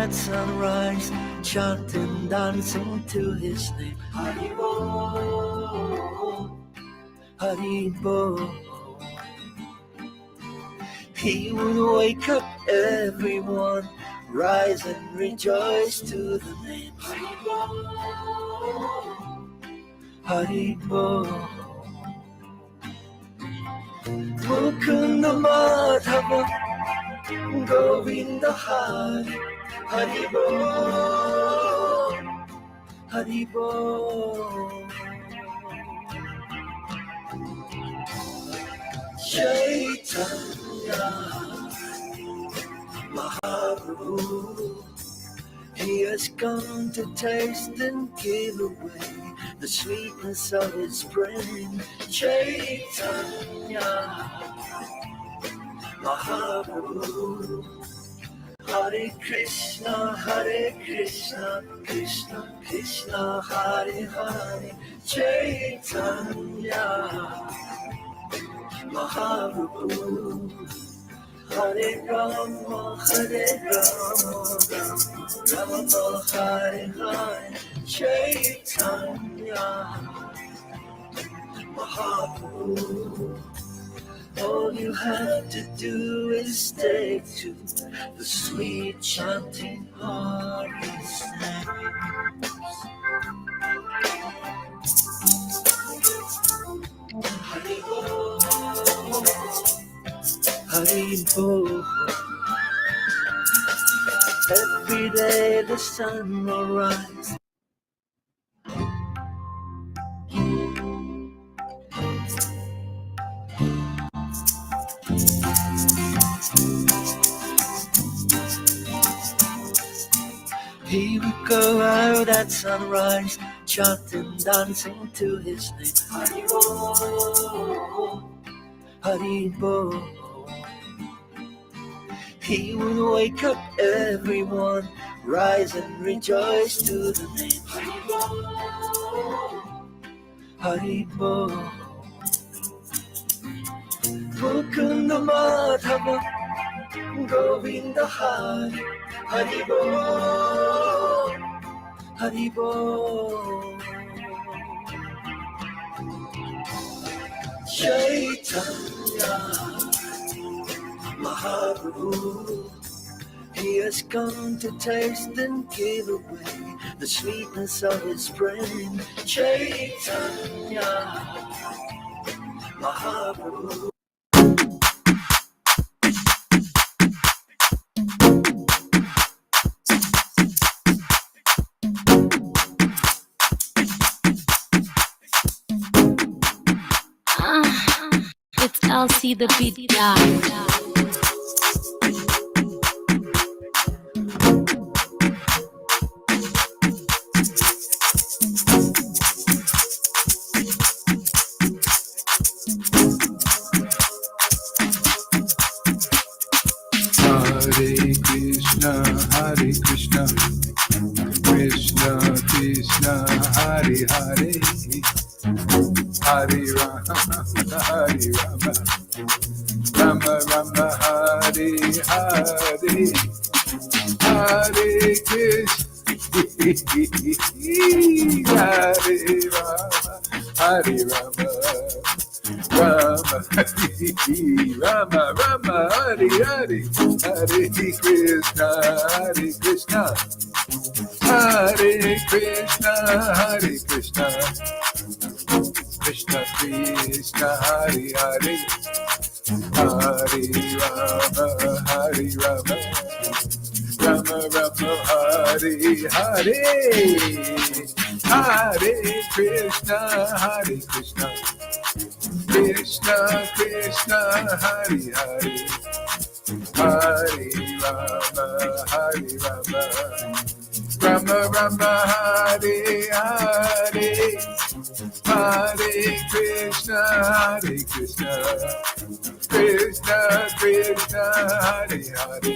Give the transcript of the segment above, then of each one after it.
at sunrise, chanting, dancing to his name. Haribo, Haribo. He would wake up everyone, rise and rejoice to the name. Haribo, Haribo. Mukunda Madhava, Govinda Hari, Haribo, Haribo. Chaitanya Mahaprabhu, he has come to taste and give away the sweetness of his brain. Chaitanya Mahaprabhu, Hare Krishna, Krishna Krishna, Hare Hare. Chaitanya Mahaprabhu, Hare Rama, Rama Rama, Hare Hare. Chaitanya Mahaprabhu, all you have to do is take to the sweet chanting of his name. Haribo, Haribo. Every day the sun will rise. He would go out at sunrise, chanting, dancing to his name. Haribo, Haribo. He would wake up everyone, rise and rejoice to the name. Haribo, Haribo. Mukunda Madhava, Govinda Hari, Haribo, Haribo. Chaitanya Mahaprabhu, he has come to taste and give away the sweetness of his brain. Chaitanya Mahaprabhu. It's LC the beat guy. Hare Krishna, Krishna Krishna, Hare Hare, Hare Rama, Hare Rama, Rama Rama, Hare Hare, Hare Krishna, Hare Rama, Hare Rama, Rama, Rama, Rama, Hare Hare, Hare Krishna, Hare Krishna, Hare Krishna, Hare Krishna, Krishna Krishna, Hare Hare, Hare Rama, Hare Rama, Rama Rama, Hare Hare, Hare Krishna, Hare Krishna, Krishna Krishna, Hare Hare, Hare Rama, Hare Rama, Rama Rama, Hare Hare, Hare Krishna, Hare Krishna, Krishna Krishna, Hare Hare,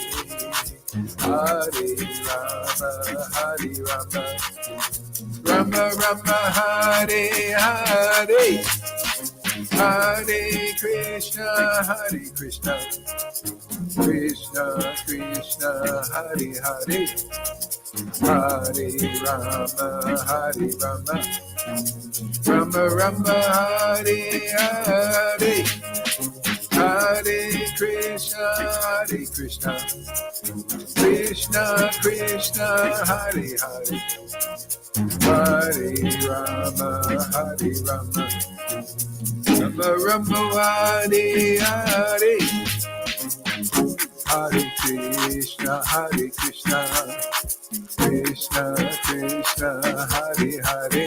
Hare Rama, Hare Rama, Rama Rama, Hare Hare, Hare Krishna, Hare Krishna, Krishna Krishna, Hare Hare, Hare Rama, Hare Rama, Rama Rama, Hare Hare, Hare Krishna, Krishna Krishna, Hare Hare, Hare Rama, Hare Rama, Rama Rama, Hare Hare, Hare Krishna, Krishna Krishna, Hare Hare,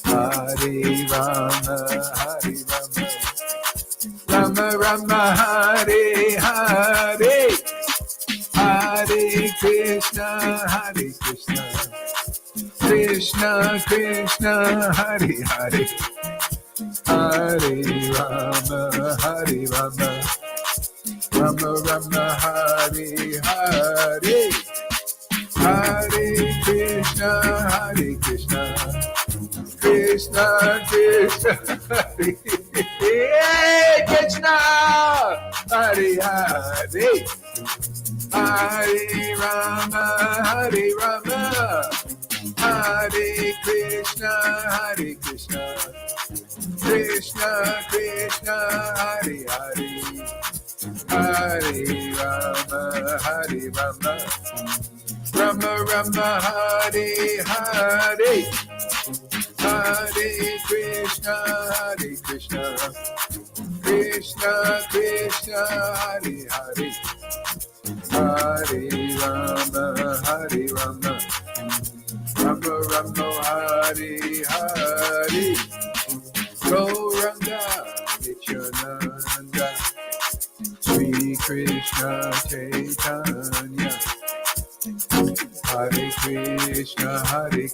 Hare Rama, Hare Rama, Rama Rama, Hare Hare, Hare Krishna, Krishna Krishna, Hare Hare, Hare Rama, Hare Rama, Rama Rama, Hare Hare, Hare Krishna, Krishna Krishna, Hare Krishna, Hare Hare, Hare Rama, Hare Rama, Hare Krishna, Krishna Krishna, Hare Hare, Hare Rama, Hare Rama, Rama Rama, Hare Hare, Hare Krishna, Krishna Krishna, Hare Hare, Hare Rama, Hare Rama, Rama Rama, Hare Hare, Gauranga Nityananda, Sri Krishna Caitanya, Hare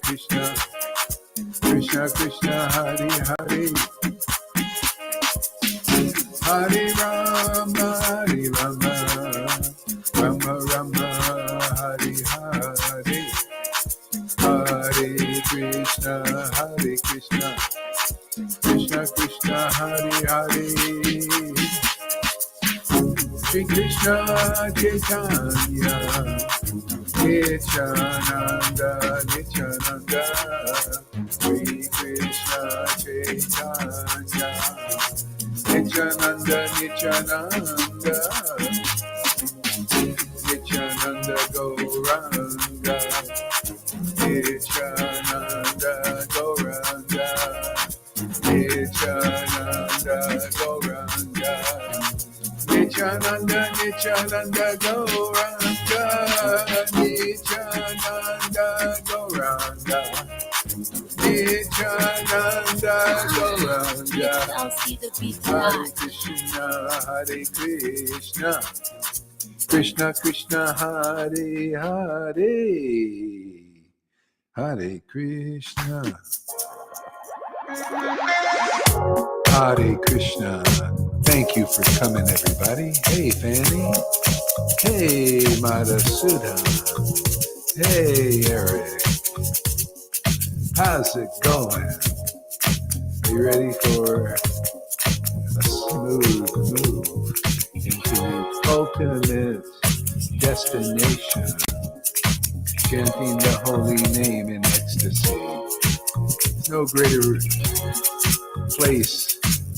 Krishna, Krishna Krishna, Hare Hare, Hare Rama, Rama Rama, Hare Hare, Hare Krishna, Krishna Krishna, Hare Hare, Sri Krishna Caitanya, Nityananda, Sri Krishna Caitanya, Nityananda, Nityananda Gauranga, Nityananda Gauranga, Nityananda Gauranga, Nityananda Gauranga, Nityananda Gauranga, Nityananda Gauranga, I'll see the beat Hare Krishna, Krishna Krishna, Hare Hare, Hare Krishna, Hare Krishna. Thank you for coming, everybody. Hey, Fanny. Hey, Madhusudha. Hey, Eric. How's it going? Are you ready for a smooth move into the ultimate destination? Chanting the holy name in ecstasy. There's no greater place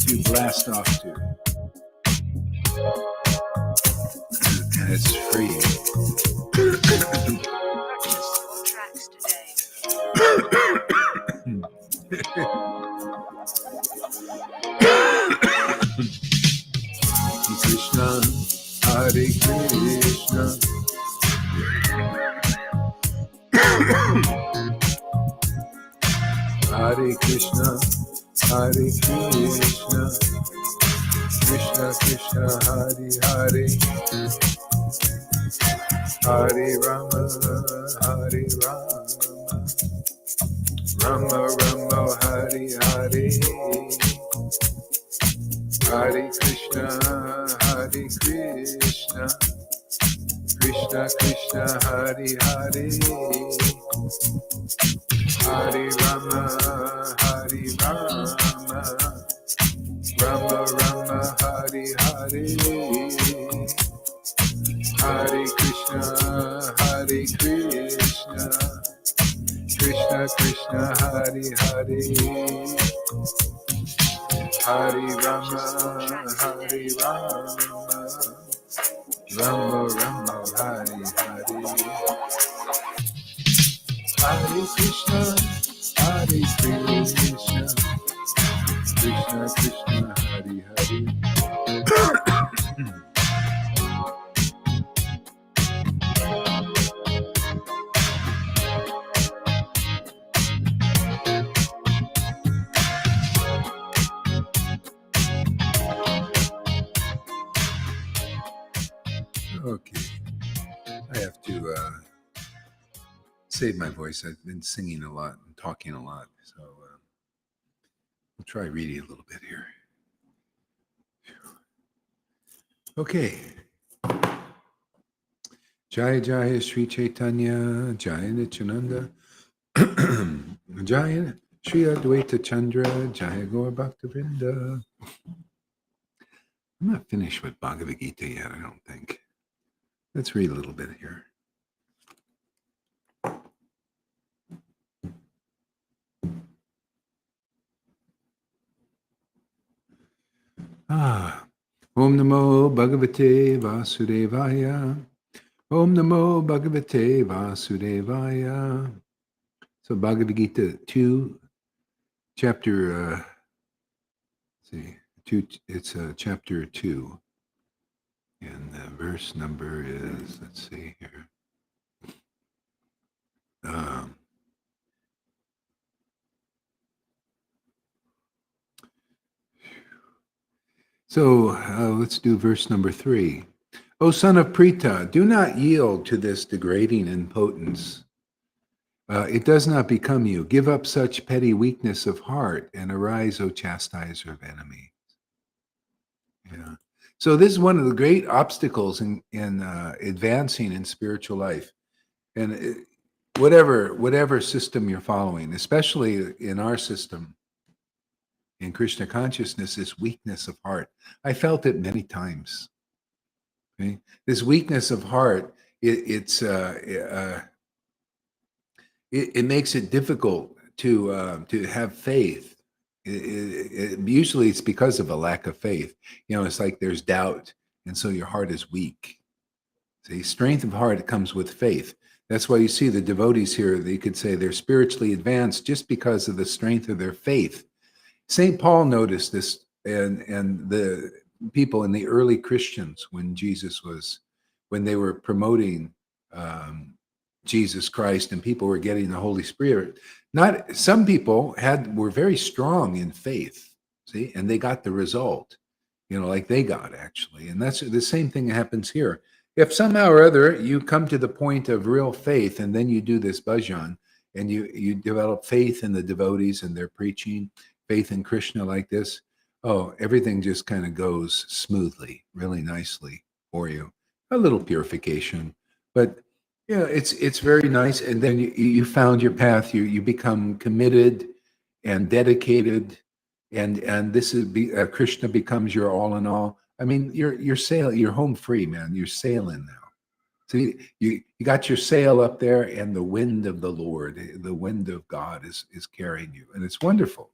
to blast off to. And it's free. Krishna, Hare Krishna, Hare Krishna, Hare Krishna, Krishna Krishna, Hare Hare, Hare Rama, Hare Rama, Rama Rama, Hare Hare, Hare Krishna, Krishna Krishna, Hare Hare, Hare Rama, Hare Rama, Rama Rama, Hare Hare, Krishna Krishna Hari Hari, Hari Rama Hari Rama, Rama Rama Hari Hari, Hari Krishna Hari Krishna, Krishna Krishna Hari Hari. Okay, I have to save my voice. I've been singing a lot and talking a lot, so we'll try reading a little bit here. Okay. Jaya Jaya Sri Chaitanya, Jaya Nityananda, Jaya Sri Advaita Chandra, Jaya Gaur Bhakta Vrinda. I'm not finished with Bhagavad Gita yet, I don't think. Let's read a little bit here. Om Namo Bhagavate Vasudevaya. Om Namo Bhagavate Vasudevaya. So Bhagavad Gita 2, chapter, it's chapter 2. And the verse number is, let's see here. Let's do verse number 3. O son of Prita, do not yield to this degrading impotence. It does not become you. Give up such petty weakness of heart and arise, O chastiser of enemies. Yeah. So this is one of the great obstacles in advancing in spiritual life. And whatever system you're following, especially in our system, in Krishna consciousness, is weakness of heart. I felt it many times. Okay? This weakness of heart, it makes it difficult to have faith. Usually it's because of a lack of faith. It's like there's doubt, and so your heart is weak. See, strength of heart comes with faith. That's why you see the devotees here, they could say they're spiritually advanced just because of the strength of their faith. St. Paul noticed this, and the people in the early Christians when they were promoting Jesus Christ and people were getting the Holy Spirit. Some people were very strong in faith, see, and they got the result, like they got actually. And that's the same thing happens here. If somehow or other you come to the point of real faith and then you do this bhajan and you develop faith in the devotees and their preaching, faith in Krishna like this, everything just kind of goes smoothly, really nicely for you. A little purification, but it's very nice. And then you found your path. You become committed and dedicated, and this is Krishna becomes your all in all. I mean, you're home free, man. You're sailing now. So you got your sail up there, and the wind of the Lord, the wind of God is carrying you, and it's wonderful.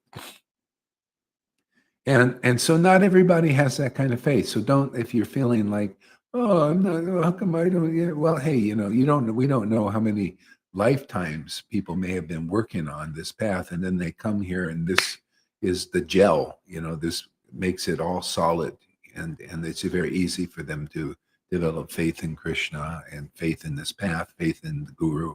And so not everybody has that kind of faith. So don't, if you're feeling like, I'm not, how come I don't, well, hey, we don't know how many lifetimes people may have been working on this path, and then they come here and this is the gel, this makes it all solid, and it's very easy for them to develop faith in Krishna and faith in this path, faith in the Guru.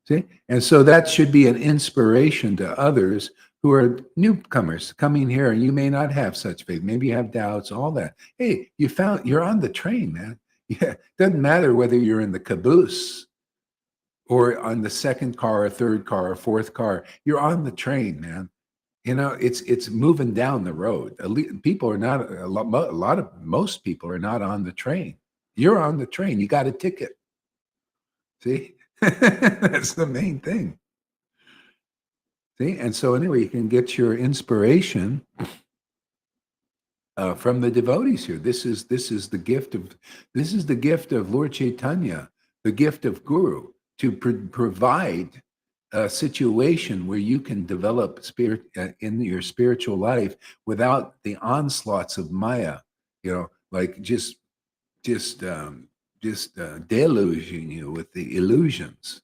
See? And so that should be an inspiration to others who are newcomers coming here, and you may not have such faith. Maybe you have doubts, all that. Hey, you're on the train, man. Yeah, it doesn't matter whether you're in the caboose or on the second car, or third car, or fourth car. You're on the train, man. It's moving down the road. People are not most people are not on the train. You're on the train. You got a ticket. See, that's the main thing. See, and so anyway, you can get your inspiration from the devotees here. This is the gift of Lord Caitanya, the gift of Guru, to provide a situation where you can develop spirit in your spiritual life without the onslaughts of Maya, like just deluging you with the illusions,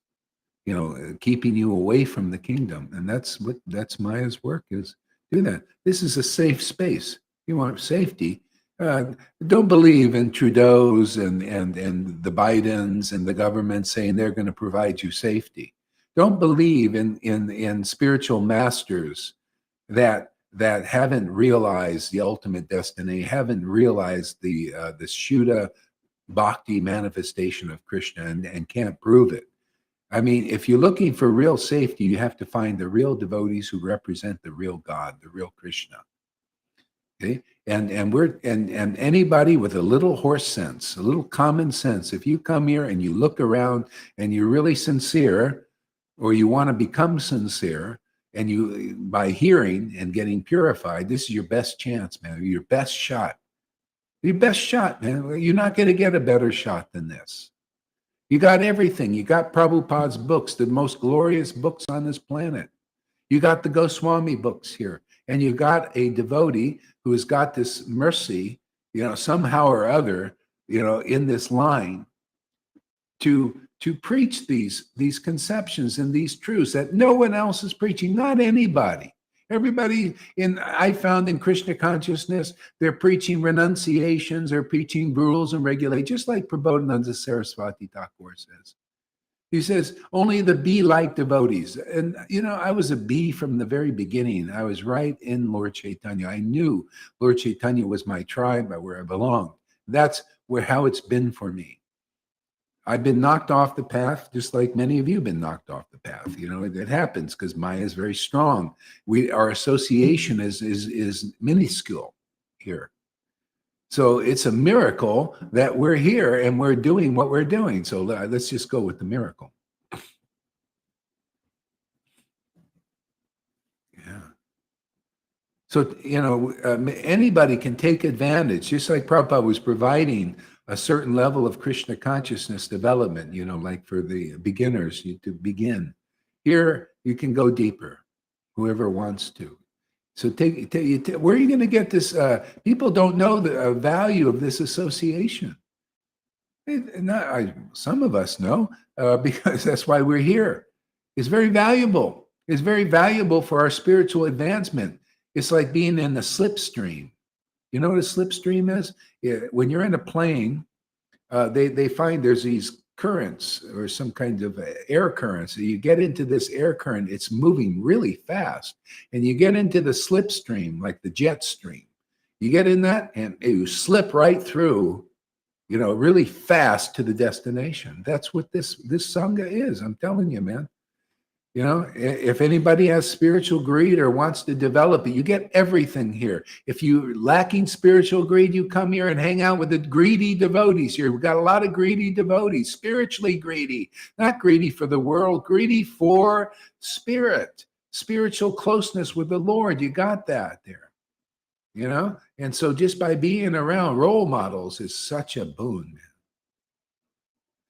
keeping you away from the kingdom. And that's Maya's work, is do that. This is a safe space. You want safety. Don't believe in Trudeau's and the Bidens and the government saying they're going to provide you safety. Don't believe in spiritual masters that haven't realized the ultimate destiny, haven't realized the Shuddha Bhakti manifestation of Krishna and can't prove it. I mean, if you're looking for real safety, you have to find the real devotees who represent the real God, the real Krishna. Okay, and anybody with a little horse sense, a little common sense, if you come here and you look around and you're really sincere, or you want to become sincere, and you, by hearing and getting purified, this is your best chance, man. Your best shot. Your best shot, man. You're not going to get a better shot than this. You got everything. You got Prabhupada's books, the most glorious books on this planet. You got the Goswami books here. And you got a devotee who has got this mercy, somehow or other, in this line to preach these conceptions and these truths that no one else is preaching, not anybody. Everybody I found in Krishna consciousness, they're preaching renunciations, they're preaching rules and regulations, just like Prabodhananda Saraswati Thakur says. He says, only the bee-like devotees. And, I was a bee from the very beginning. I was right in Lord Caitanya. I knew Lord Caitanya was my tribe, where I belonged. That's how it's been for me. I've been knocked off the path, just like many of you have been knocked off the path. It happens because Maya is very strong. Our association is minuscule here. So it's a miracle that we're here and we're doing what we're doing. So let's just go with the miracle. Yeah. So, anybody can take advantage, just like Prabhupada was providing a certain level of Krishna consciousness development, like for the beginners to begin. Here, you can go deeper, whoever wants to. So where are you going to get this? People don't know the value of this association. Some of us know, because that's why we're here. It's very valuable. It's very valuable for our spiritual advancement. It's like being in the slipstream. You know what a slipstream is? When you're in a plane, they find there's these currents or some kind of air currents. You get into this air current, it's moving really fast. And you get into the slipstream, like the jet stream. You get in that and you slip right through, really fast to the destination. That's what this Sangha is. I'm telling you, man. If anybody has spiritual greed or wants to develop it, you get everything here. If you're lacking spiritual greed, you come here and hang out with the greedy devotees here. We've got a lot of greedy devotees, spiritually greedy, not greedy for the world, greedy for spirit, spiritual closeness with the Lord. You got that there, And so just by being around role models is such a boon, man.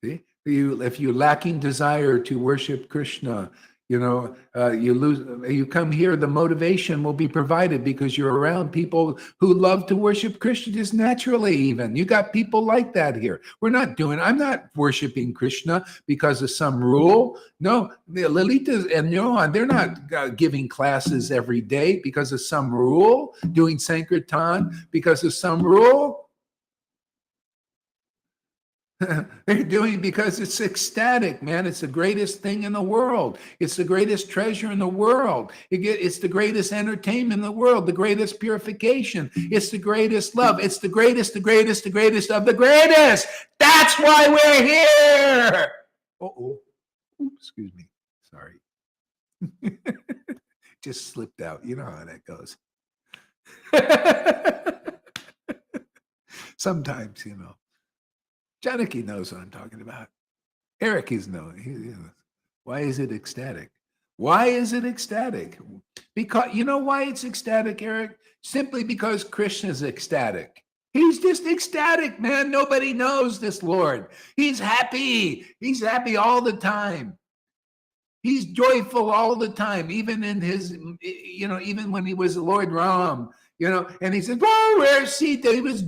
See? If you're lacking desire to worship Krishna, you come here, the motivation will be provided because you're around people who love to worship Krishna just naturally. Even you got people like that here. I'm not worshiping Krishna because of some rule. No, the Lalitas and Johan, they're not giving classes every day because of some rule, doing Sankirtan because of some rule. They're doing it because it's ecstatic, man. It's the greatest thing in the world. It's the greatest treasure in the world. It's the greatest entertainment in the world, the greatest purification. It's the greatest love. It's the greatest of the greatest. That's why we're here. Excuse me. Sorry. Just slipped out. You know how that goes. Sometimes, Janaki knows what I'm talking about. Eric is knowing. Why is it ecstatic? Why is it ecstatic? Because you know why it's ecstatic, Eric? Simply because Krishna is ecstatic. He's just ecstatic, man. Nobody knows this Lord. He's happy. He's happy all the time. He's joyful all the time, even in his, even when he was Lord Ram, and he said, "Oh, where's Sita?" He was,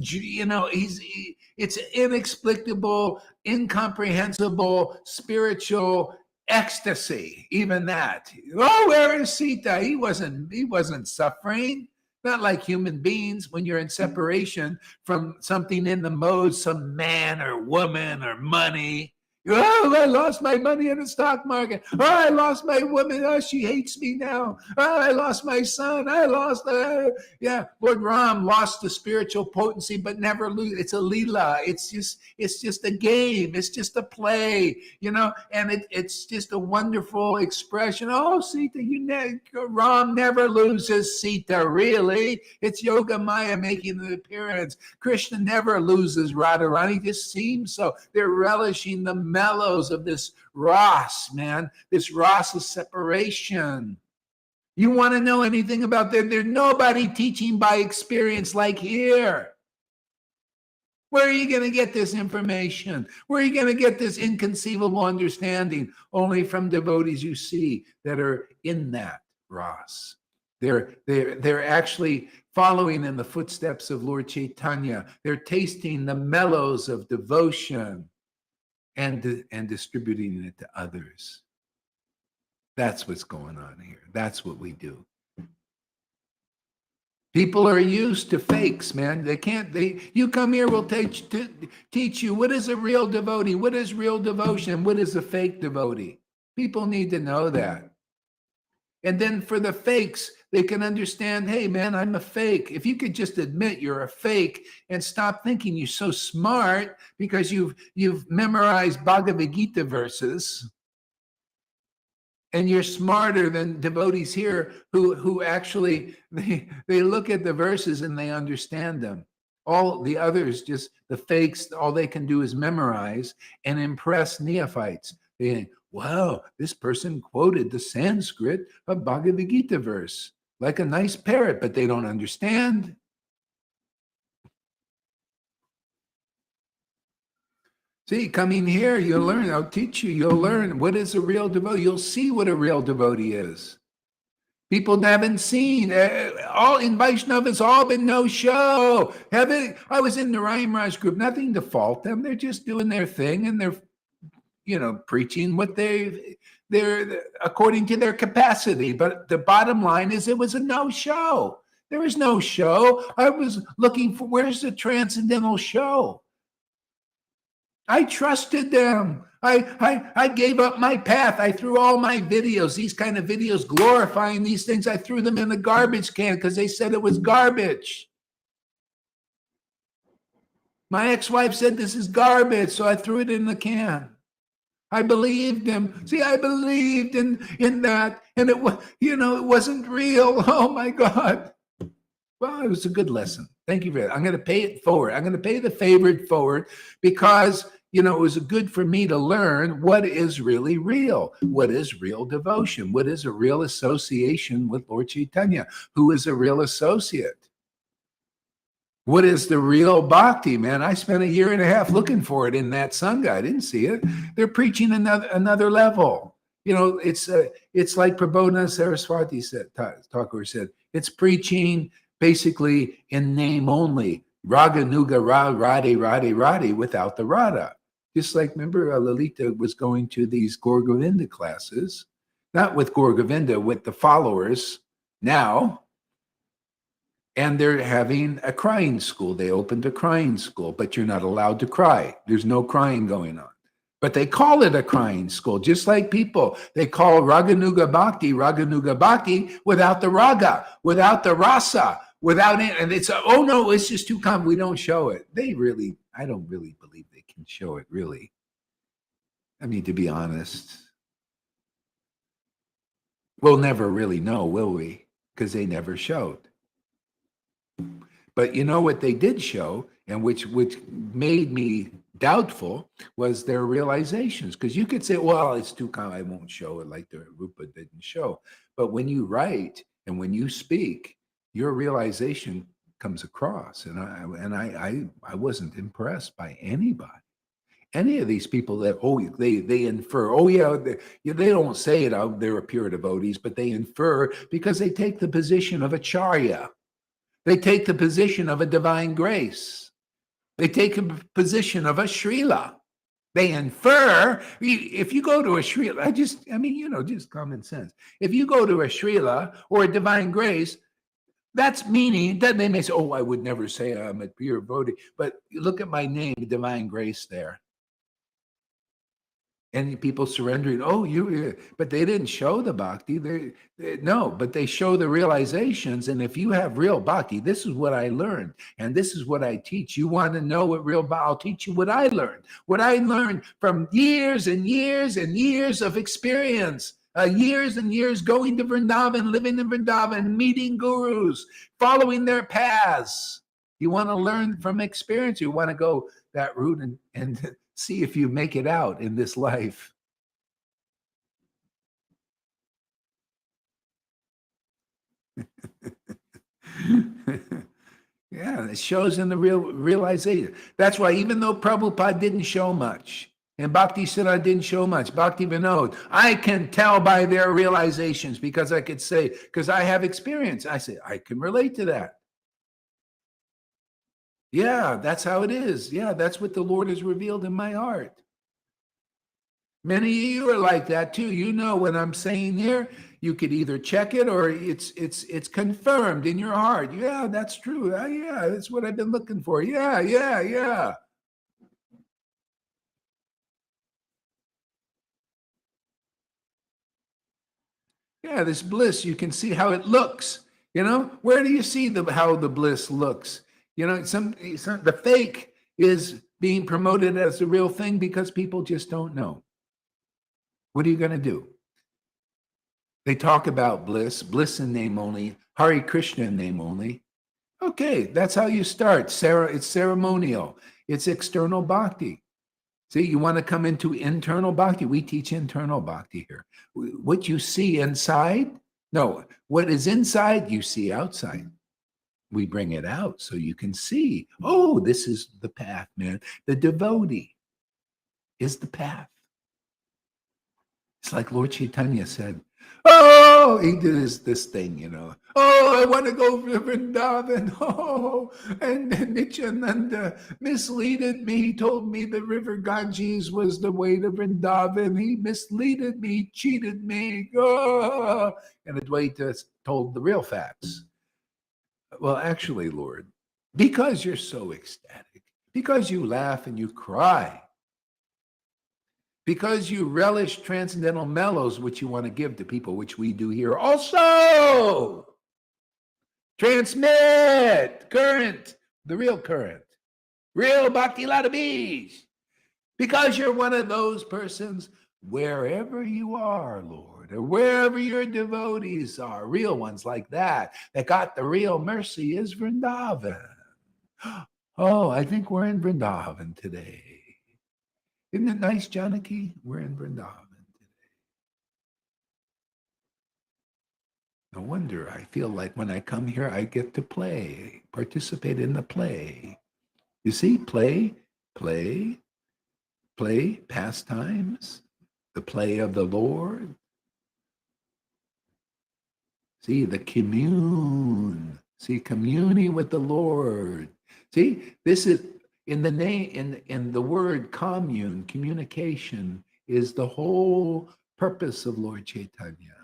it's inexplicable, incomprehensible, spiritual ecstasy. Even that. Oh, where is Sita? He wasn't suffering. Not like human beings when you're in separation from something in the mode, some man or woman or money. Oh, I lost my money in the stock market. Oh, I lost my woman. Oh, she hates me now. Oh, I lost my son. I lost, Lord Ram lost the spiritual potency, but never lose. It's a lila. It's just a game. It's just a play, and it's just a wonderful expression. Oh, Sita, Ram never loses Sita, really. It's Yoga Maya making an appearance. Krishna never loses Radharani. He just seems so. They're relishing the mellows of this Ras, man. This Ras is separation. You want to know anything about that? There's nobody teaching by experience like here. Where are you going to get this information? Where are you going to get this inconceivable understanding? Only from devotees you see that are in that Ras. They're actually following in the footsteps of Lord Caitanya. They're tasting the mellows of devotion and distributing it to others. That's what's going on here. That's what we do. People are used to fakes, man. You come here, we'll teach you what is a real devotee, what is real devotion, what is a fake devotee. People need to know that. And then for the fakes, they can understand, hey, man, I'm a fake. If you could just admit you're a fake and stop thinking you're so smart because you've memorized Bhagavad Gita verses, and you're smarter than devotees here who actually, they look at the verses and they understand them. All the others, just the fakes, all they can do is memorize and impress neophytes. They think, wow, this person quoted the Sanskrit of Bhagavad Gita verse like a nice parrot, but they don't understand. See, coming here, you'll learn. I'll teach you. You'll learn what is a real devotee. You'll see what a real devotee is. People haven't seen. All in Vaishnava, it's all been no show. I was in the Raj group. Nothing to fault them. They're just doing their thing, and they're, preaching what they're according to their capacity. But the bottom line is, it was a no show. There was no show. I was looking for, where's the transcendental show? I trusted them. I gave up my path. I threw all my videos, these kind of videos glorifying these things, I threw them in the garbage can because they said it was garbage. My ex-wife said this is garbage, so I threw it in the can. I believed him. See, I believed in that, and it was, it wasn't real. Oh my God. Well, it was a good lesson. Thank you for that. I'm going to pay it forward. I'm going to pay the favorite forward because, it was good for me to learn what is really real. What is real devotion? What is a real association with Lord Caitanya? Who is a real associate? What is the real bhakti, man? I spent a year and a half looking for it in that Sangha. I didn't see it. They're preaching another level. It's like Prabodhana Saraswati Thakur said, it's preaching basically in name only. Raga Nuga Radhe Radhe Radhe without the Radha. Just like, remember, Lalita was going to these Gaur Govinda classes, not with Gaur Govinda, with the followers now. And they're having a crying school. They opened a crying school, but you're not allowed to cry. There's no crying going on. But they call it a crying school, just like people. They call Raganuga Bhakti without the raga, without the rasa, without it. And it's, oh no, it's just too common. We don't show it. I don't really believe they can show it, really. I mean, to be honest, we'll never really know, will we? Because they never showed. But you know what they did show, and which made me doubtful, was their realizations. Because you could say, well, it's too common, I won't show it, like the Rupa didn't show. But when you write and when you speak, your realization comes across. And I wasn't impressed by anybody. any of these people that, they infer, they don't say it out, they're a pure devotees, but they infer because they take the position of acharya. They take the position of a divine grace. They take a position of a srila. They infer. If you go to a srila, just common sense. If you go to a srila or a divine grace, that's meaning that they may say, oh, I would never say I'm a pure devotee, but look at my name, divine grace there. And people surrendering, but they didn't show the bhakti. No, but they show the realizations. And if you have real bhakti, this is what I learned, and this is what I teach. You want to know what real bhakti? I'll teach you what I learned from years and years and years of experience, years and years going to Vrindavan, living in Vrindavan, meeting gurus, following their paths. You want to learn from experience. You want to go that route and see if you make it out in this life. Yeah, it shows in the realization. That's why even though Prabhupada didn't show much, and Bhakti Siddhanta didn't show much, Bhakti Vinod, I can tell by their realizations because I could say, because I have experience. I say, I can relate to that. Yeah, that's how it is. Yeah, that's what the Lord has revealed in my heart. Many of you are like that too. You know what I'm saying here. You could either check it or it's confirmed in your heart. Yeah, that's true. Yeah, that's what I've been looking for. Yeah. Yeah, this bliss, you can see how it looks. Where do you see how the bliss looks? The fake is being promoted as the real thing because people just don't know. What are you going to do? They talk about bliss in name only, Hare Krishna in name only. Okay, that's how you start. It's ceremonial. It's external bhakti. See, you want to come into internal bhakti? We teach internal bhakti here. What you see inside, no, what is inside, you see outside. We bring it out so you can see, oh, this is the path, man. The devotee is the path. It's like Lord Caitanya said, oh, he did this thing, Oh, I want to go to Vrindavan. Oh, and Nityananda misleaded me. He told me the river Ganges was the way to Vrindavan. He misleaded me, cheated me. Oh. And Advaita told the real facts. Well, actually, Lord, because you're so ecstatic, because you laugh and you cry, because you relish transcendental mellows, which you want to give to people, which we do here also. Transmit current, the real current, real Bhakti Ladabis. Because you're one of those persons, wherever you are, Lord, or wherever your devotees are, real ones like that got the real mercy is Vrindavan. Oh, I think we're in Vrindavan today. Isn't it nice, Janaki? We're in Vrindavan today. No wonder I feel like when I come here, I get to play, participate in the play. You see, play, pastimes, the play of the Lord. See, the communing with the Lord. See, this is in the name, in the word commune, communication is the whole purpose of Lord Caitanya.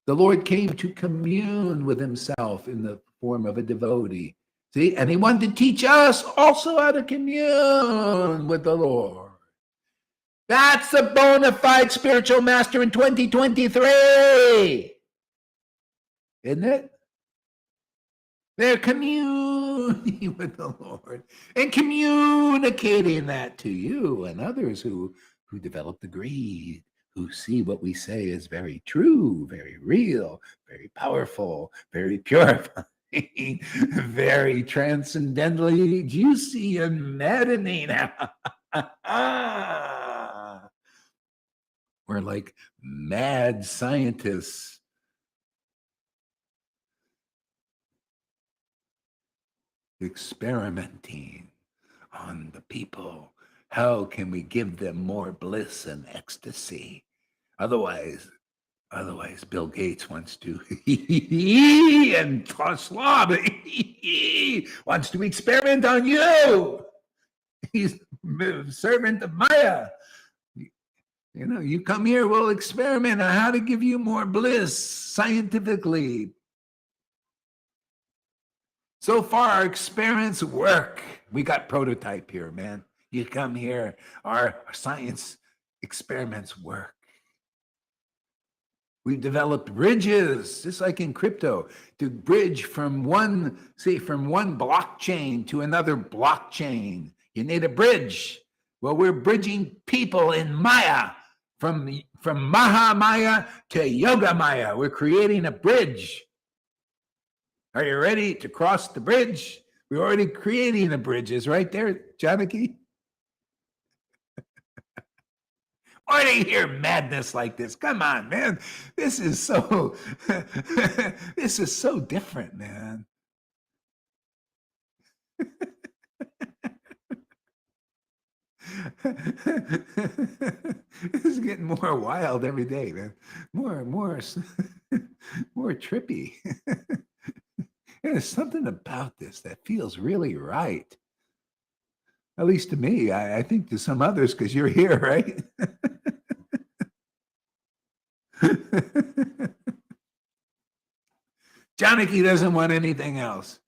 The Lord came to commune with himself in the form of a devotee. See, and he wanted to teach us also how to commune with the Lord. That's a bona fide spiritual master in 2023. Isn't it? They're communing with the Lord and communicating that to you and others who develop the greed, who see what we say is very true, very real, very powerful, very purifying, very transcendentally juicy and maddening. We're like mad scientists experimenting on the people How can we give them more bliss and ecstasy? Otherwise, Bill Gates wants to and Schwab wants to experiment on you. He's a servant of Maya. You know, you come here, we'll experiment on how to give you more bliss scientifically. So far, our experiments work. We got prototype here, man. You come here, our science experiments work. We've developed bridges, just like in crypto, to bridge from one blockchain to another blockchain. You need a bridge. Well, we're bridging people in Maya from Maha Maya to Yoga Maya. We're creating a bridge. Are you ready to cross the bridge? We're already creating the bridges right there, Janaki. Why do you hear madness like this? Come on, man. This is so this is so different, man. This is getting more wild every day, man. More trippy. There's something about this that feels really right. At least to me. I think to some others, because you're here, right? Janaki doesn't want anything else.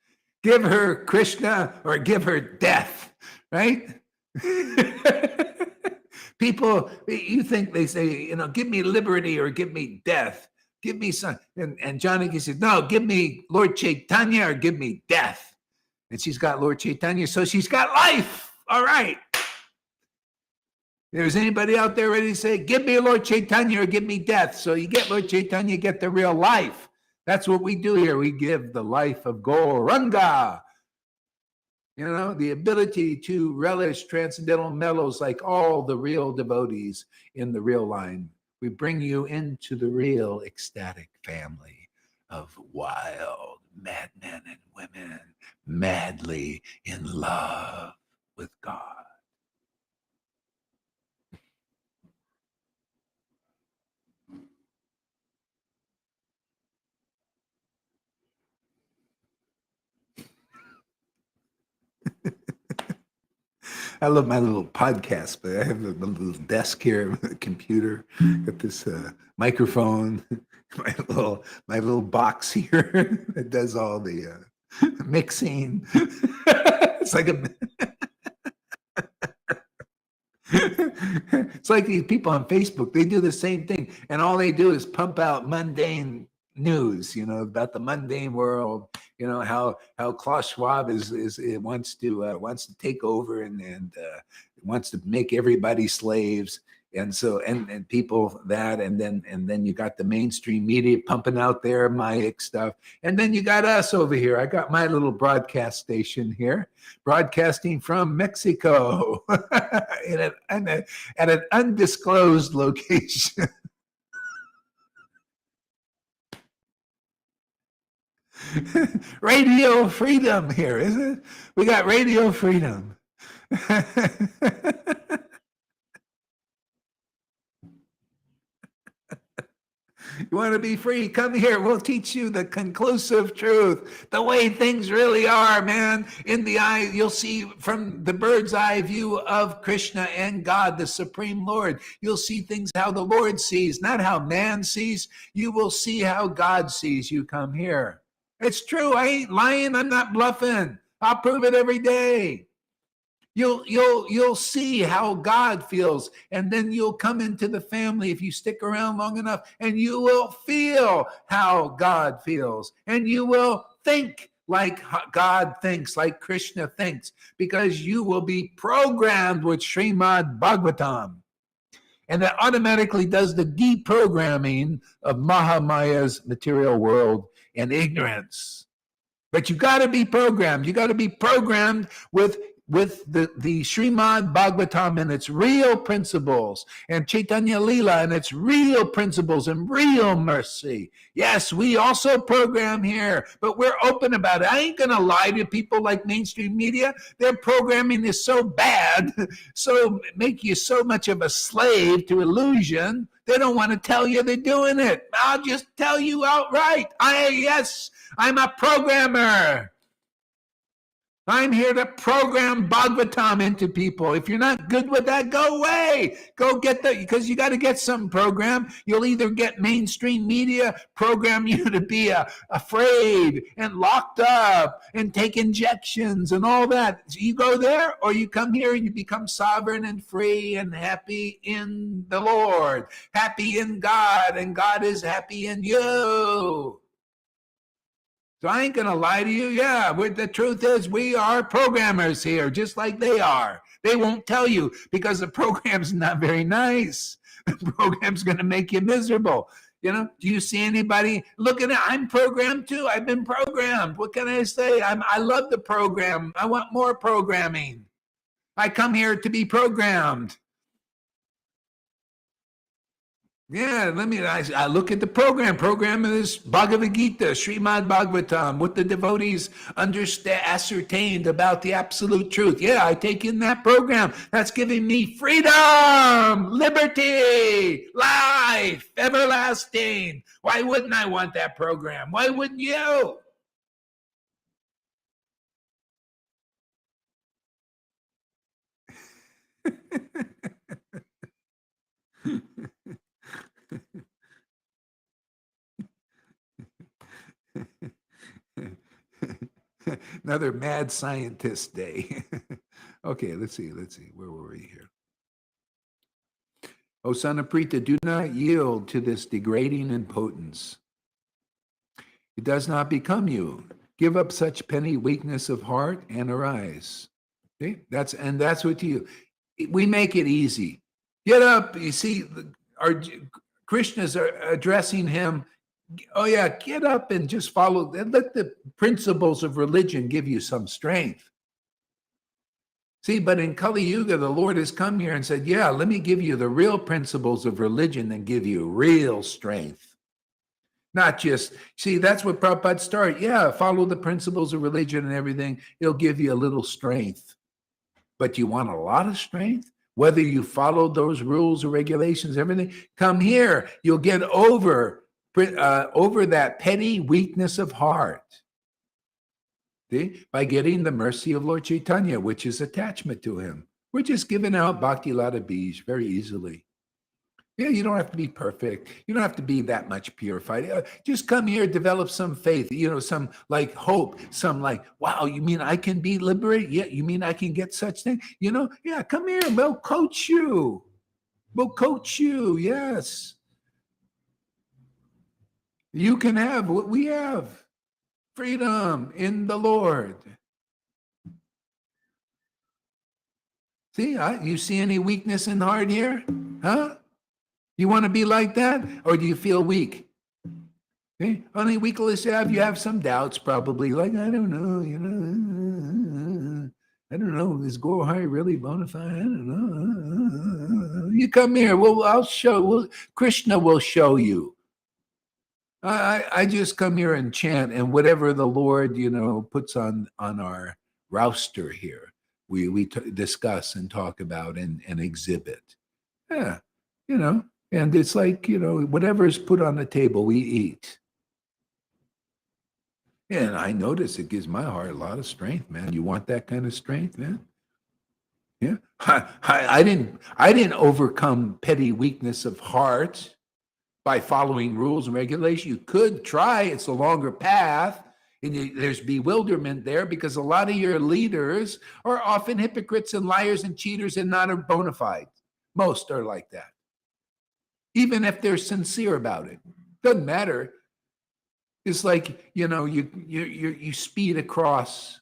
Give her Krishna or give her death, right? People, you think they say, you know, give me liberty or give me death. Give me some. And Janaki says, no, give me Lord Caitanya or give me death. And she's got Lord Caitanya, so she's got life. All right. There's anybody out there ready to say, give me Lord Caitanya or give me death? So you get Lord Caitanya, you get the real life. That's what we do here. We give the life of Gauranga. You know, the ability to relish transcendental mellows like all the real devotees in the real line. We bring you into the real ecstatic family of wild madmen and women madly in love with God. I love my little podcast, but I have a little desk here, a computer, got this microphone, my little box here that does all the mixing. It's like it's like these people on Facebook. They do the same thing, and all they do is pump out mundane news, you know, about the mundane world. You know how Klaus Schwab wants to take over and wants to make everybody slaves, and so and people that and then you got the mainstream media pumping out their Mayic stuff, and then you got us over here. I got my little broadcast station here, broadcasting from Mexico at an undisclosed location. Radio freedom here, isn't it? We got radio freedom. You want to be free? Come here. We'll teach you the conclusive truth, the way things really are, man. In the eye, you'll see from the bird's eye view of Krishna and God, the Supreme Lord. You'll see things how the Lord sees, not how man sees. You will see how God sees you. Come here. It's true. I ain't lying. I'm not bluffing. I'll prove it every day. You'll see how God feels, and then you'll come into the family if you stick around long enough, and you will feel how God feels, and you will think like God thinks, like Krishna thinks, because you will be programmed with Srimad Bhagavatam. And that automatically does the deprogramming of Mahamaya's material world and ignorance. But you got to be programmed. You got to be programmed with with the Srimad Bhagavatam and its real principles, and Chaitanya Leela and its real principles and real mercy. Yes, we also program here, but we're open about it. I ain't going to lie to people like mainstream media. Their programming is so bad, so make you so much of a slave to illusion. They don't want to tell you they're doing it. I'll just tell you outright. I'm a programmer. I'm here to program Bhagavatam into people. If you're not good with that, go away. Go get because you got to get some program. You'll either get mainstream media program you to be afraid and locked up and take injections and all that. So you go there, or you come here and you become sovereign and free and happy in the Lord, happy in God, and God is happy in you. So I ain't going to lie to you. Yeah, the truth is we are programmers here, just like they are. They won't tell you because the program's not very nice. The program's going to make you miserable. Do you see anybody? Look at it. I'm programmed too. I've been programmed. What can I say? I love the program. I want more programming. I come here to be programmed. Yeah, I look at the program. Program is Bhagavad Gita, Srimad Bhagavatam, what the devotees ascertained about the absolute truth. Yeah, I take in that program. That's giving me freedom, liberty, life, everlasting. Why wouldn't I want that program? Why wouldn't you? Another mad scientist day. Okay, let's see. Where were we here? O son of Prita, do not yield to this degrading impotence. It does not become you. Give up such petty weakness of heart and arise. Okay? That's what we make it easy. Get up. You see, our Krishna's are addressing him. Oh yeah, get up and just follow. Let the principles of religion give you some strength. See, but in Kali Yuga, the Lord has come here and said, yeah, let me give you the real principles of religion and give you real strength. Not just, see, that's what Prabhupada started. Yeah, follow the principles of religion and everything. It'll give you a little strength. But you want a lot of strength? Whether you follow those rules or regulations, everything, come here. You'll get over that petty weakness of heart, see, by getting the mercy of Lord Caitanya, which is attachment to him. We're just giving out Bhakti Lata Bij very easily. Yeah, you don't have to be perfect. You don't have to be that much purified. Just come here, develop some faith, some like hope, some like, wow, you mean I can be liberated? Yeah, you mean I can get such thing? Yeah, come here. We'll coach you. Yes. You can have what we have, freedom in the Lord. See, you see any weakness in the heart here? Huh? You want to be like that? Or do you feel weak? Okay? Only weakness you have some doubts probably, like, I don't know, I don't know, is Gorhai really bona fide? I don't know. You come here, Krishna will show you. I just come here and chant, and whatever the Lord, puts on our roster here, we discuss and talk about and exhibit. Yeah, and it's like, whatever is put on the table, we eat. And I notice it gives my heart a lot of strength, man. You want that kind of strength, man? Yeah. I didn't overcome petty weakness of heart by following rules and regulations. You could try. It's a longer path. And there's bewilderment there because a lot of your leaders are often hypocrites and liars and cheaters and not bona fide. Most are like that. Even if they're sincere about it. Doesn't matter. It's like, you speed across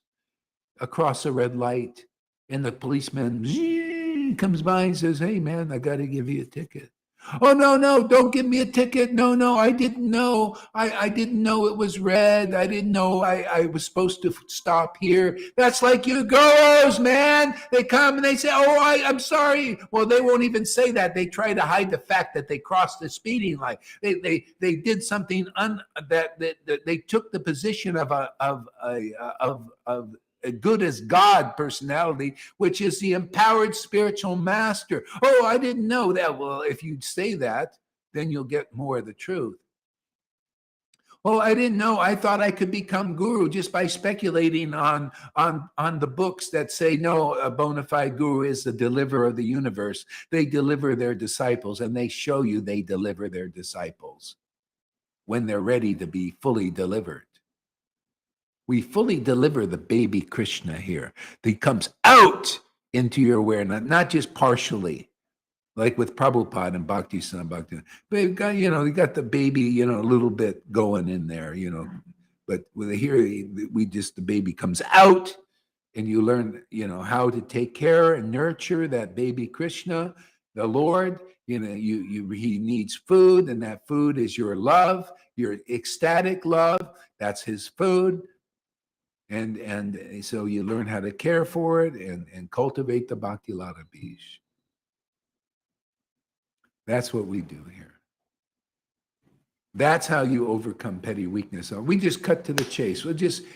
a red light and the policeman comes by and says, hey man, I got to give you a ticket. Oh, no, don't give me a ticket. No, I didn't know. I didn't know it was red. I didn't know I was supposed to stop here. That's like you girls, man. They come and they say, oh, I'm sorry. Well, they won't even say that. They try to hide the fact that they crossed the speeding line. They did something that they took the position of a good as God personality, which is the empowered spiritual master. Oh, I didn't know that. Well, if you say that, then you'll get more of the truth. Oh, I didn't know. I thought I could become guru just by speculating on the books that say no, a bona fide guru is the deliverer of the universe. They deliver their disciples, and they show you they deliver their disciples when they're ready to be fully delivered. We fully deliver the baby Krishna here. He comes out into your awareness, not just partially, like with Prabhupada and Bhakti San Bhakti. They've got, they got the baby, a little bit going in there, But with here, the baby comes out, and you learn, how to take care and nurture that baby Krishna, the Lord. He needs food, and that food is your love, your ecstatic love. That's his food. And so you learn how to care for it and cultivate the Bhakti Lata Bij. That's what we do here. That's how you overcome petty weakness. So we just cut to the chase.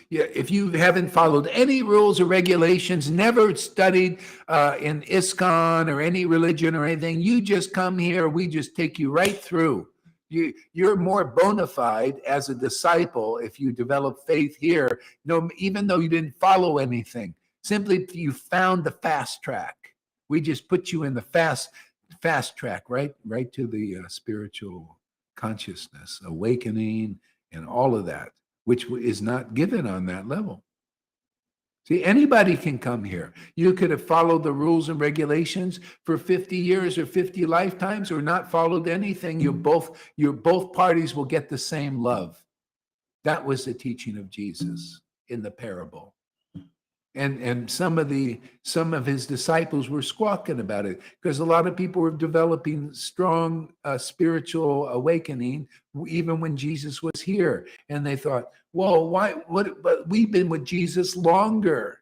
If you haven't followed any rules or regulations, never studied in ISKCON or any religion or anything, you just come here. We just take you right through. You're more bona fide as a disciple if you develop faith here, even though you didn't follow anything. Simply, you found the fast track. We just put you in the fast track, right to the spiritual consciousness, awakening, and all of that, which is not given on that level. See, anybody can come here. You could have followed the rules and regulations for 50 years or 50 lifetimes, or not followed anything. Both parties will get the same love. That was the teaching of Jesus in the parable. And some of his disciples were squawking about it, because a lot of people were developing strong spiritual awakening even when Jesus was here, and they thought, well, why? But we've been with Jesus longer.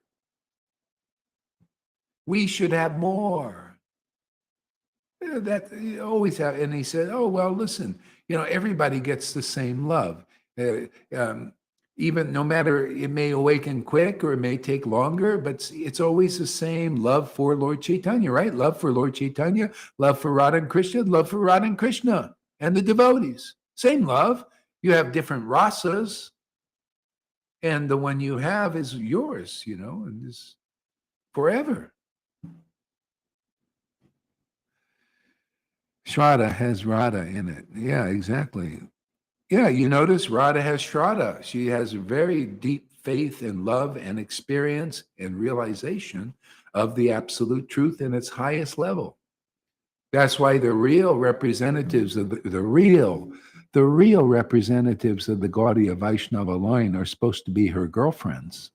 We should have more. That you always have. And he said, oh, well, listen, everybody gets the same love. Even no matter, it may awaken quick or it may take longer, but it's always the same love for Lord Caitanya, right? Love for Lord Caitanya, love for Radha and Krishna, love for Radha and Krishna and the devotees. Same love. You have different rasas, and the one you have is yours, and is forever. Shraddha has Radha in it. Yeah, exactly. Yeah, you notice Radha has Shraddha. She has a very deep faith and love and experience and realization of the absolute truth in its highest level. That's why the real representatives of the real representatives of the Gaudiya Vaishnava line are supposed to be her girlfriends.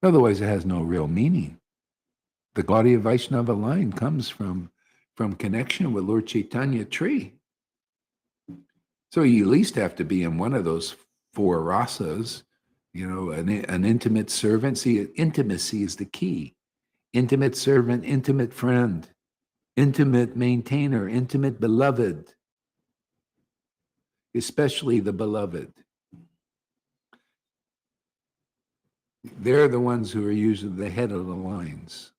Otherwise, it has no real meaning. The Gaudiya Vaishnava line comes from connection with Lord Caitanya tree. So you at least have to be in one of those four rasas, an intimate servant. See, intimacy is the key. Intimate servant, intimate friend, intimate maintainer, intimate beloved, especially the beloved. They're the ones who are usually the head of the lines.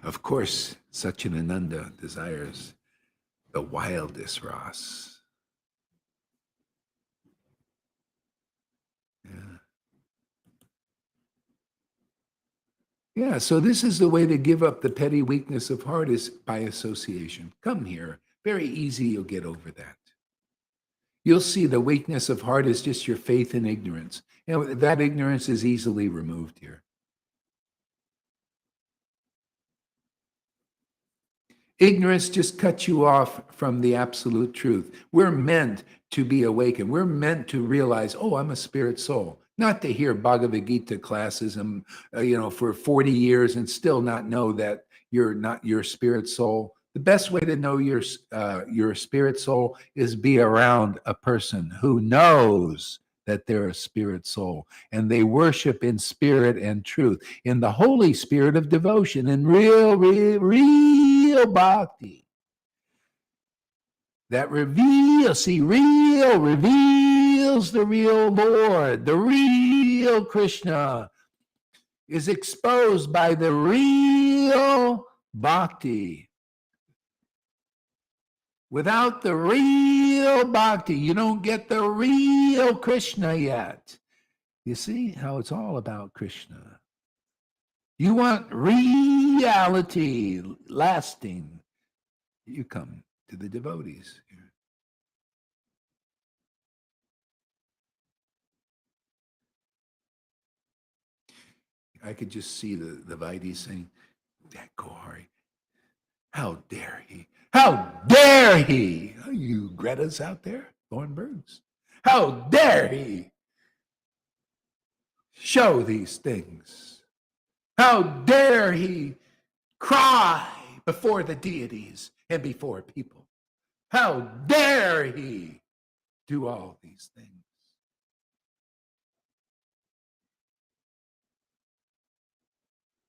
Of course, Satchidananda desires the wildest ras. Yeah, so this is the way to give up the petty weakness of heart, is by association. Come here. Very easy, you'll get over that. You'll see the weakness of heart is just your faith and ignorance. That ignorance is easily removed here. Ignorance just cuts you off from the absolute truth. We're meant to be awakened. We're meant to realize, oh, I'm a spirit soul. not to hear Bhagavad Gita classes and for 40 years and still not know that you're not your spirit soul. The best way to know your spirit soul is be around a person who knows that they're a spirit soul and they worship in spirit and truth, in the holy spirit of devotion, in real bhakti. That reveals the real Lord, the real Krishna is exposed by the real bhakti. Without the real bhakti, you don't get the real Krishna yet. You see how it's all about Krishna. You want reality, lasting. You come to the devotees here. I could just see the devotees saying, that Kohari, how dare he? How dare he? You Greta's out there, Thornburgs. How dare he show these things? How dare he cry before the deities and before people? How dare he do all these things?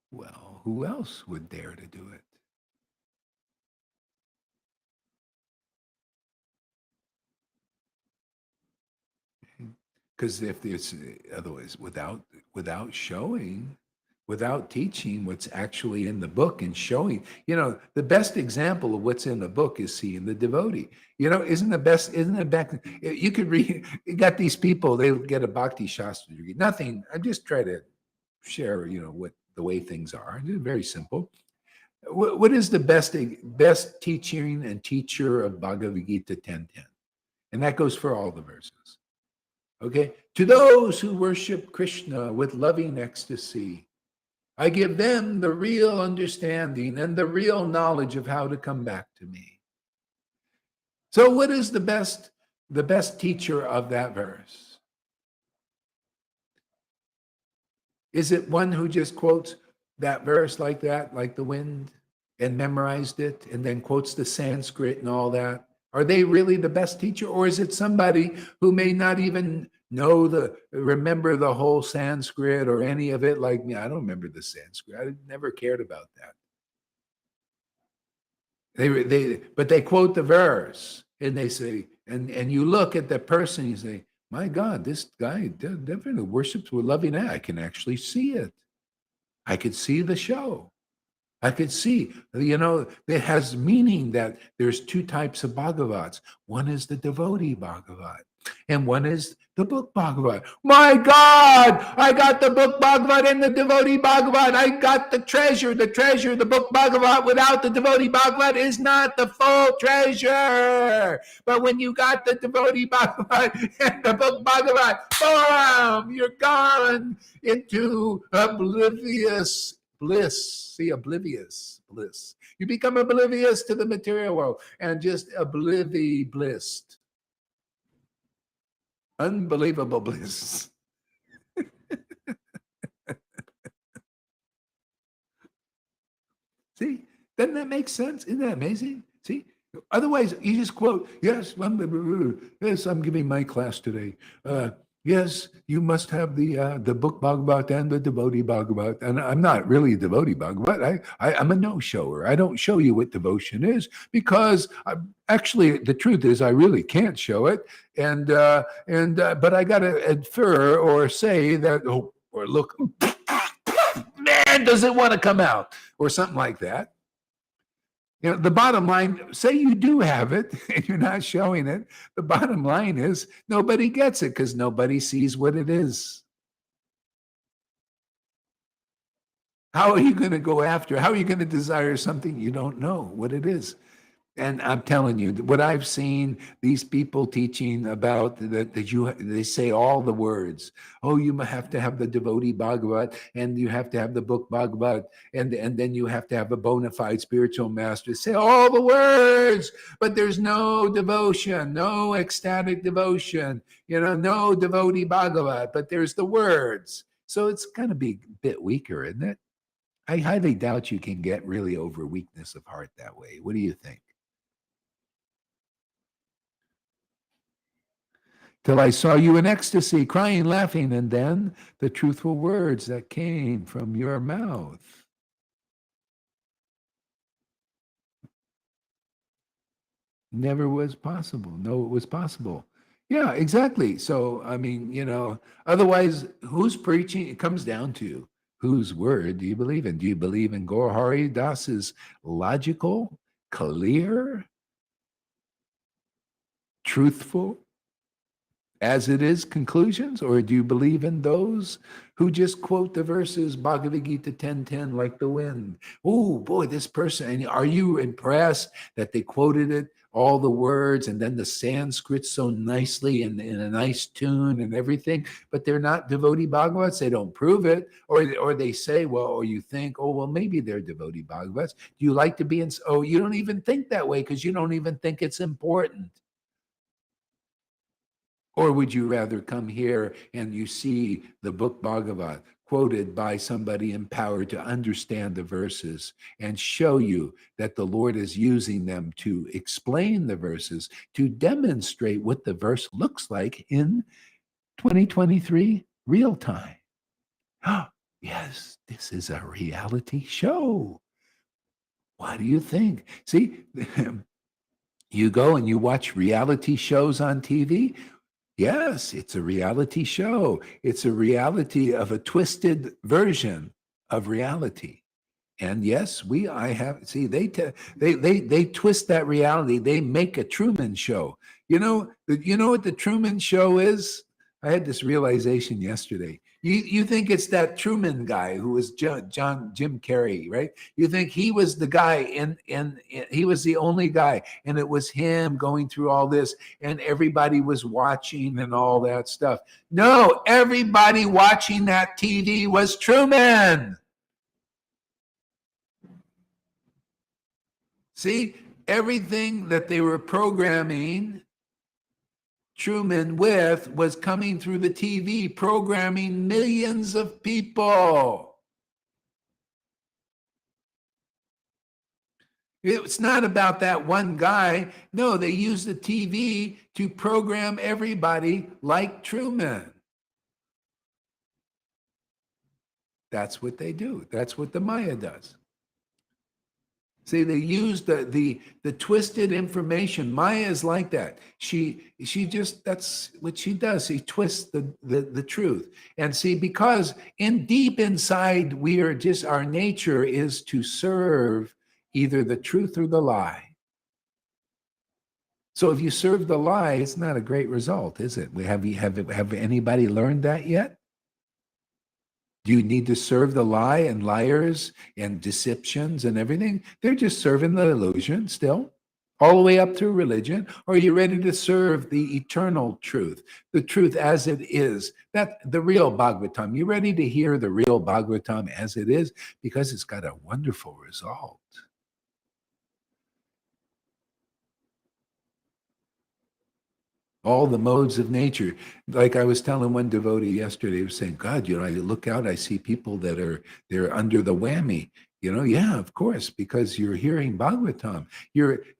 Well, who else would dare to do it? Because if there's otherwise, without showing, without teaching what's actually in the book and showing, the best example of what's in the book is seeing the devotee. Isn't it back? You could read, you got these people, they get a Bhakti Shastra degree. Nothing, I just try to share, what the way things are. It's very simple. What is the best teaching and teacher of Bhagavad Gita 10:10? And that goes for all the verses. Okay, to those who worship Krishna with loving ecstasy, I give them the real understanding and the real knowledge of how to come back to me. So what is the best teacher of that verse? Is it one who just quotes that verse like that, like the wind, and memorized it, and then quotes the Sanskrit and all that? Are they really the best teacher, or is it somebody who may not even remember the whole Sanskrit or any of it like me? I don't remember the Sanskrit. I never cared about that. But they quote the verse and they say, and you look at the person, you say, my God, this guy definitely worships with loving eye. I can actually see it. I could see the show. I could see, it has meaning that there's two types of Bhagavats. One is the devotee Bhagavat, and one is the book Bhagavat. My God, I got the book Bhagavat and the devotee Bhagavat. I got the treasure, the book Bhagavat. Without the devotee Bhagavat is not the full treasure. But when you got the devotee Bhagavat and the book Bhagavat, boom, you're gone into oblivious bliss. See, oblivious bliss. You become oblivious to the material world and just blissed. Unbelievable bliss. See, doesn't that make sense? Isn't that amazing? See, otherwise you just quote, yes, I'm giving my class today. Yes, you must have the book Bhagavat and the devotee Bhagavat. And I'm not really a devotee Bhagavat. I'm a no-shower. I don't show you what devotion is because actually the truth is I really can't show it. But I got to infer or say that, or look, man, does it want to come out or something like that. The bottom line, say you do have it and you're not showing it. The bottom line is nobody gets it because nobody sees what it is. How are you going to go after? How are you going to desire something you don't know what it is? And I'm telling you, what I've seen these people teaching about that they say all the words. Oh, you have to have the devotee Bhagavat, and you have to have the book Bhagavat, and then you have to have a bona fide spiritual master. Say all the words, but there's no devotion, no ecstatic devotion, no devotee Bhagavat, but there's the words. So it's going to be a bit weaker, isn't it? I highly doubt you can get really over weakness of heart that way. What do you think? Till I saw you in ecstasy, crying, laughing, and then the truthful words that came from your mouth. Never was possible. No, it was possible. Yeah, exactly. So, I mean, otherwise, who's preaching? It comes down to whose word do you believe in? Do you believe in Gaur Hari Das's logical, clear, truthful, as it is conclusions, or do you believe in those who just quote the verses Bhagavad Gita 10:10 like the wind? Oh boy, this person, and are you impressed that they quoted it, all the words, and then the Sanskrit so nicely and in a nice tune and everything, but they're not devotee Bhagavats? They don't prove it, or they say, well, or you think, oh, well, maybe they're devotee Bhagavats. Do you like to be in, oh, you don't even think that way because you don't even think it's important. Or would you rather come here and you see the book Bhagavat quoted by somebody empowered to understand the verses and show you that the Lord is using them to explain the verses, to demonstrate what the verse looks like in 2023 real time? Oh, yes, this is a reality show. What do you think? See, you go and you watch reality shows on TV. Yes, it's a reality show. It's a reality of a twisted version of reality. And yes, they twist that reality. They make a Truman Show. You know what the Truman Show is? I had this realization yesterday. You think it's that Truman guy who was Jim Carrey, right? You think he was the guy and he was the only guy, and it was him going through all this, and everybody was watching and all that stuff. No, everybody watching that TV was Truman. See, everything that they were programming Truman with was coming through the TV, programming millions of people. It's not about that one guy. No, they use the TV to program everybody like Truman. That's what they do. That's what the Maya does. See, they use the twisted information. Maya is like that. She just, that's what she does. She twists the truth. And see, because deep inside, our nature is to serve either the truth or the lie. So if you serve the lie, it's not a great result, is it? Have anybody learned that yet? Do you need to serve the lie and liars and deceptions and everything? They're just serving the illusion still, all the way up through religion. Or are you ready to serve the eternal truth, the truth as it is, that the real Bhagavatam? You ready to hear the real Bhagavatam as it is? Because it's got a wonderful result. All the modes of nature. Like I was telling one devotee yesterday, he was saying, God, I look out, I see people they're under the whammy. Yeah, of course, because you're hearing Bhagavatam.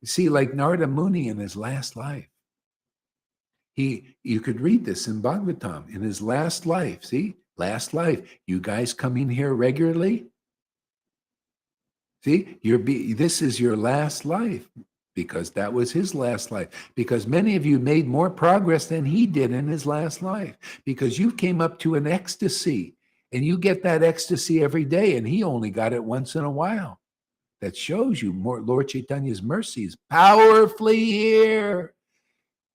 See, like Narada Muni in his last life. You could read this in Bhagavatam, in his last life. See, last life. You guys coming here regularly? See, this is your last life. Because that was his last life. Because many of you made more progress than he did in his last life. Because you came up to an ecstasy, and you get that ecstasy every day, and he only got it once in a while. That shows you more Lord Caitanya's mercy is powerfully here.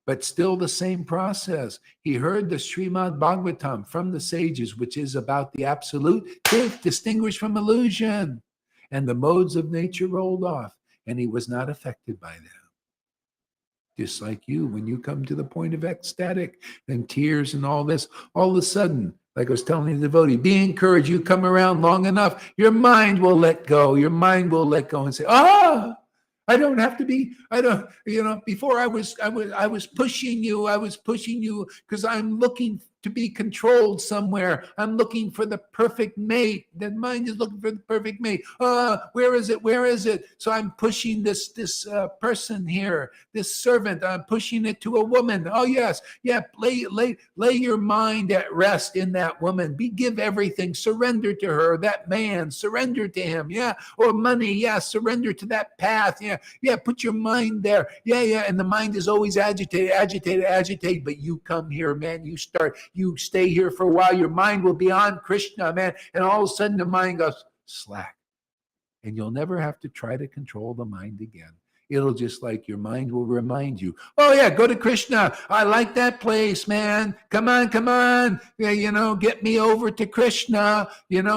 But still the same process. He heard the Srimad Bhagavatam from the sages, which is about the absolute truth distinguished from illusion. And the modes of nature rolled off. and he was not affected by them. Just like you, when you come to the point of ecstatic and tears and all this, all of a sudden, like I was telling the devotee, be encouraged. You come around long enough, your mind will let go. Your mind will let go and say, I don't have to be, I don't, before I was pushing you because I'm looking to be controlled somewhere. I'm looking for the perfect mate. The mind is looking for the perfect mate. Where is it? Where is it? So I'm pushing this person here, this servant. I'm pushing it to a woman. Oh yes, yeah. Lay your mind at rest in that woman. Give everything. Surrender to her. That man. Surrender to him. Yeah. Or money. Yeah. Surrender to that path. Yeah. Yeah. Put your mind there. Yeah. Yeah. And the mind is always agitated. But you come here, man. You stay here for a while, your mind will be on Krishna, man. And all of a sudden the mind goes slack. And you'll never have to try to control the mind again. It'll just like your mind will remind you, oh yeah, go to Krishna. I like that place, man. Come on. Yeah, get me over to Krishna.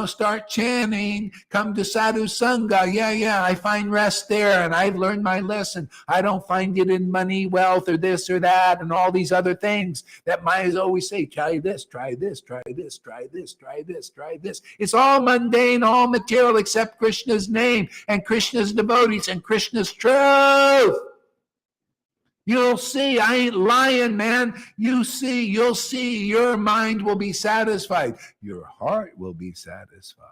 Start chanting. Come to Sadhu Sanga. Yeah, I find rest there and I've learned my lesson. I don't find it in money, wealth, or this or that, and all these other things that minds always say, try this, try this, try this, try this, try this, try this. It's all mundane, all material except Krishna's name and Krishna's devotees and Krishna's truth. You'll see, I ain't lying, man. You'll see, your mind will be satisfied. Your heart will be satisfied.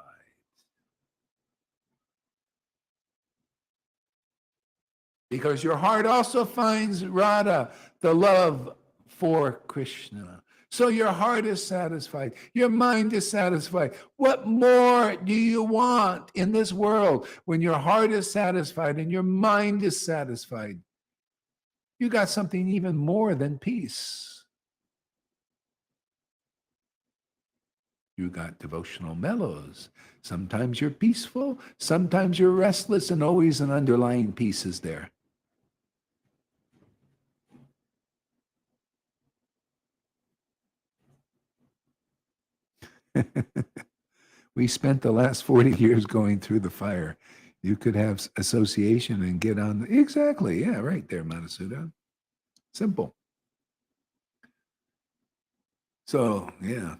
Because your heart also finds Radha, the love for Krishna. So your heart is satisfied. Your mind is satisfied. What more do you want in this world when your heart is satisfied and your mind is satisfied? You got something even more than peace. You got devotional mellows. Sometimes you're peaceful. Sometimes you're restless, and always an underlying peace is there. We spent the last 40 years going through the fire. You could have association and get on. Exactly. Yeah, right there, Madhusudan. Simple. So, yeah.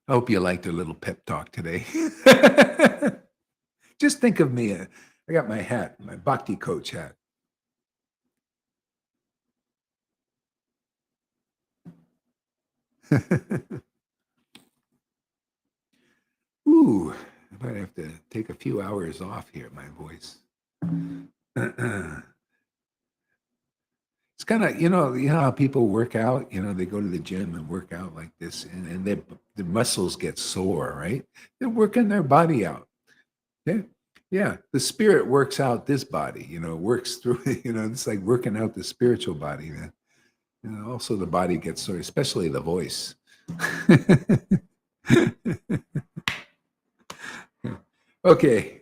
I hope you liked a little pep talk today. Just think of me. I got my hat, my Bhakti coach hat. Ooh, I might have to take a few hours off here, my voice. It's kind of, you know how people work out, they go to the gym and work out like this, and the muscles get sore, right? They're working their body out. Yeah. The spirit works out this body, works through, it's like working out the spiritual body, man. Also the body gets sore, especially the voice. Okay,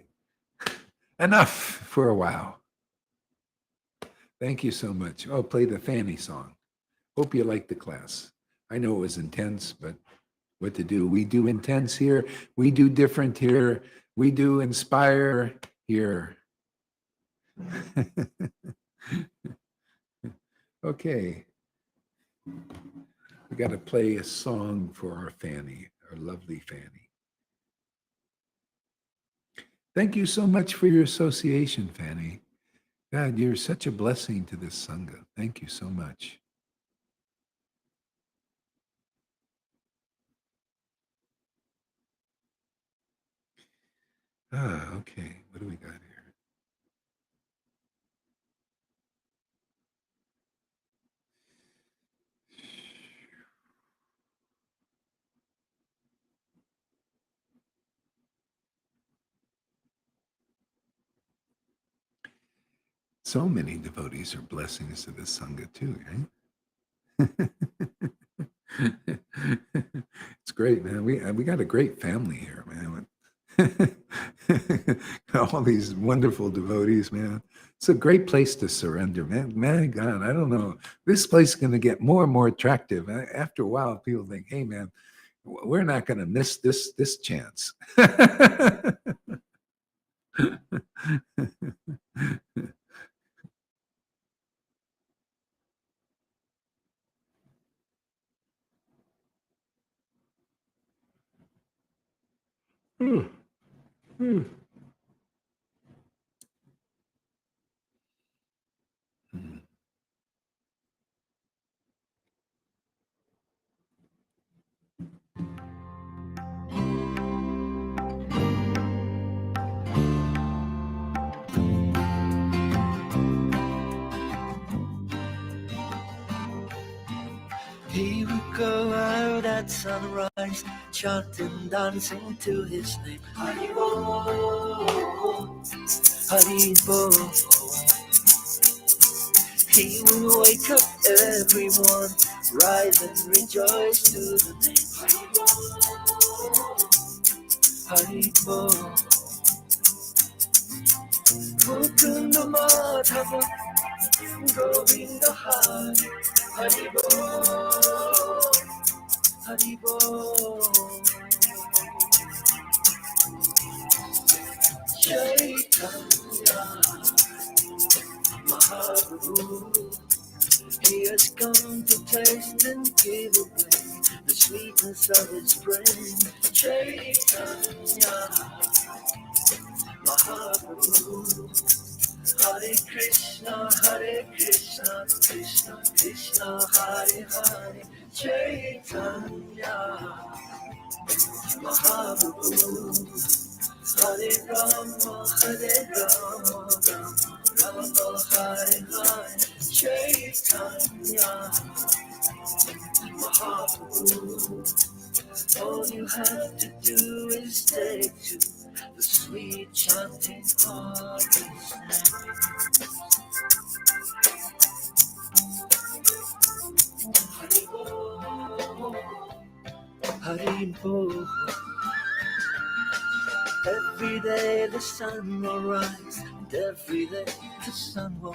enough for a while. Thank you so much. Oh, play the Fanny song. Hope you liked the class. I know it was intense, but what to do? We do intense here. We do different here. We do inspire here. Okay. We got to play a song for our Fanny, our lovely Fanny. Thank you so much for your association, Fanny. God, you're such a blessing to this Sangha. Thank you so much. Okay. What do we got here? So many devotees are blessings to this Sangha too, right? It's great, man. We got a great family here, man. All these wonderful devotees, man. It's a great place to surrender, man. My God, I don't know. This place is going to get more and more attractive. After a while, people think, "Hey, man, we're not going to miss this chance." Hmm. He would go out at sunrise, chanting, dancing to his name. Haribo, Haribo. He would wake up everyone, rise and rejoice to the name. Haribo, Mukunda Madhava, Govinda Hari, Haribo, Haribo. Chaitanya Mahaprabhu, he has come to taste and give away the sweetness of his brain. Chaitanya Mahaprabhu, Hare Krishna, Krishna Krishna, Hare Hare. Chaitanya Mahaprabhu, Hare Rama, Rama Hare Hare. Chaitanya Mahaprabhu, all you have to do is take to the sweet chanting heart. Haribo, every day the sun will rise, and every day the sun will